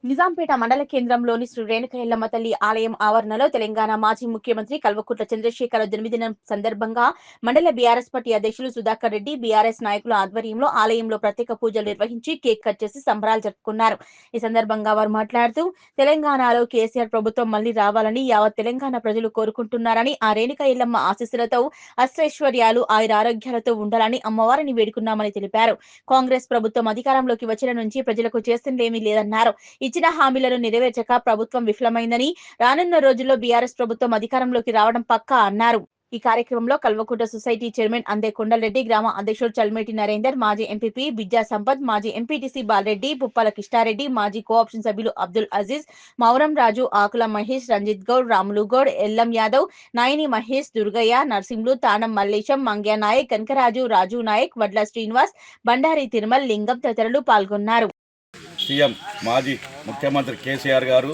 నిజాంపేట మండల కేంద్రంలోని శ్రీ రేణుక ఎల్లమ్మ తల్లి ఆలయం ఆవరణలో తెలంగాణ మాజీ ముఖ్యమంత్రి కల్వకుంట్ల చంద్రశేఖర్ జన్మదినం సందర్భంగా మండల బీఆర్ఎస్ పార్టీ అధ్యక్షులు సుధాకర్ రెడ్డి బీఆర్ఎస్ నాయకుల ఆధ్వర్యంలో ఆలయంలో ప్రత్యేక పూజలు నిర్వహించి కేక్ కట్ చేసి సంబరాలు జరుపుకున్నారు. ఈ సందర్భంగా వారు మాట్లాడుతూ తెలంగాణలో కేసీఆర్ ప్రభుత్వం మళ్లీ రావాలని యావత్ తెలంగాణ ప్రజలు కోరుకుంటున్నారని, ఆ రేణుక ఎల్లమ్మ ఆశీస్సులతో అష్టైశ్వర్యాలు ఆయురారోగ్యాలతో ఉండాలని అమ్మవారిని వేడుకున్నామని తెలిపారు. కాంగ్రెస్ ప్రభుత్వం అధికారంలోకి వచ్చిన నుంచి ప్రజలకు చేస్తుందేమీ లేదన్నారు. ఇచ్చిన హామీలను నెరవేర్చక ప్రభుత్వం విఫలమైందని, రానున్న రోజుల్లో బీఆర్ఎస్ ప్రభుత్వం అధికారంలోకి రావడం పక్కా అన్నారు. ఈ కార్యక్రమంలో కల్వకుంట్ల సొసైటీ చైర్మన్ అందే కొండలరెడ్డి, గ్రామ అధ్యక్షుడు చల్మేటి నరేందర్, మాజీ ఎంపీపీ బిజ్జా సంపత్, మాజీ ఎంపీటీసీ బాలరెడ్డి, పుప్పాల కిష్టారెడ్డి, మాజీ కోఆప్షన్ సభ్యులు అబ్దుల్ అజీజ్, మౌరం రాజు, ఆకుల మహేష్, రంజిత్ గౌడ్, రాములు గౌడ్, ఎల్లం యాదవ్, నాయని మహేష్, దుర్గయ్య, నర్సింహులు, తానం మల్లేశం, మంగ్య నాయక్, కనకరాజు, రాజు నాయక్, వడ్ల శ్రీనివాస్, బండారి తిరుమల్, లింగం తదితరులు పాల్గొన్నారు. సీఎం మాజీ ముఖ్యమంత్రి కేసీఆర్ గారు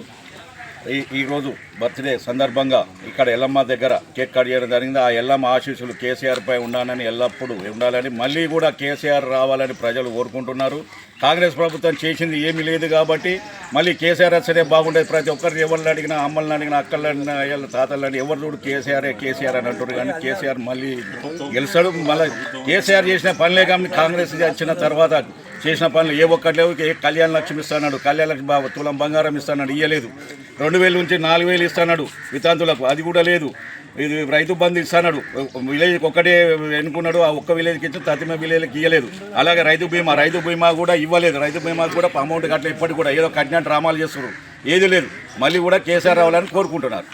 ఈరోజు బర్త్డే సందర్భంగా ఇక్కడ ఎల్లమ్మ దగ్గర కేక్ కట్ చేయడం జరిగింది. ఆ ఎల్లమ్మ ఆశీస్సులు కేసీఆర్ పై ఉండాలని, ఎల్లప్పుడూ ఉండాలని, మళ్ళీ కూడా కేసీఆర్ రావాలని ప్రజలు కోరుకుంటున్నారు. కాంగ్రెస్ ప్రభుత్వం చేసింది ఏమీ లేదు కాబట్టి మళ్ళీ కేసీఆర్ వస్తేనే బాగుండేది. ప్రతి ఒక్కరిని ఎవరిని అడిగినా, అమ్మల్ని అడిగినా, అక్కలని అయ్యల తాతలని ఎవరు చూడు కేసీఆర్ అని అంటారు. కానీ కేసీఆర్ మళ్ళీ గెలిచాడు. మళ్ళీ కేసీఆర్ చేసిన పనులే కానీ కాంగ్రెస్ వచ్చిన తర్వాత చేసిన పనులు ఏ ఒక్కటి లేవు. కళ్యాణ లక్ష్మి ఇస్తున్నాడు, కళ్యాణ లక్ష్మి తులం బంగారం ఇస్తున్నాడు, ఇయ్యలేదు. 2000 నుంచి 4000 ఇస్తున్నాడు వితాంతులకు, అది కూడా లేదు. ఇది రైతు బంధు ఇస్తున్నాడు, విలేజ్కి ఒక్కటే ఎన్నుకున్నాడు, ఆ ఒక్క విలేజ్కి ఇచ్చి తతిమ విలేజ్కి ఇవ్వలేదు. అలాగే రైతు బీమా కూడా ఇవ్వలేదు. రైతు బీమా కూడా అమౌంట్ కట్ల ఇప్పటికి కూడా ఏదో కట్టినట్టు డ్రామాలు చేస్తున్నారు, ఏది లేదు. మళ్ళీ కూడా కేసీఆర్ రావాలని కోరుకుంటున్నారు.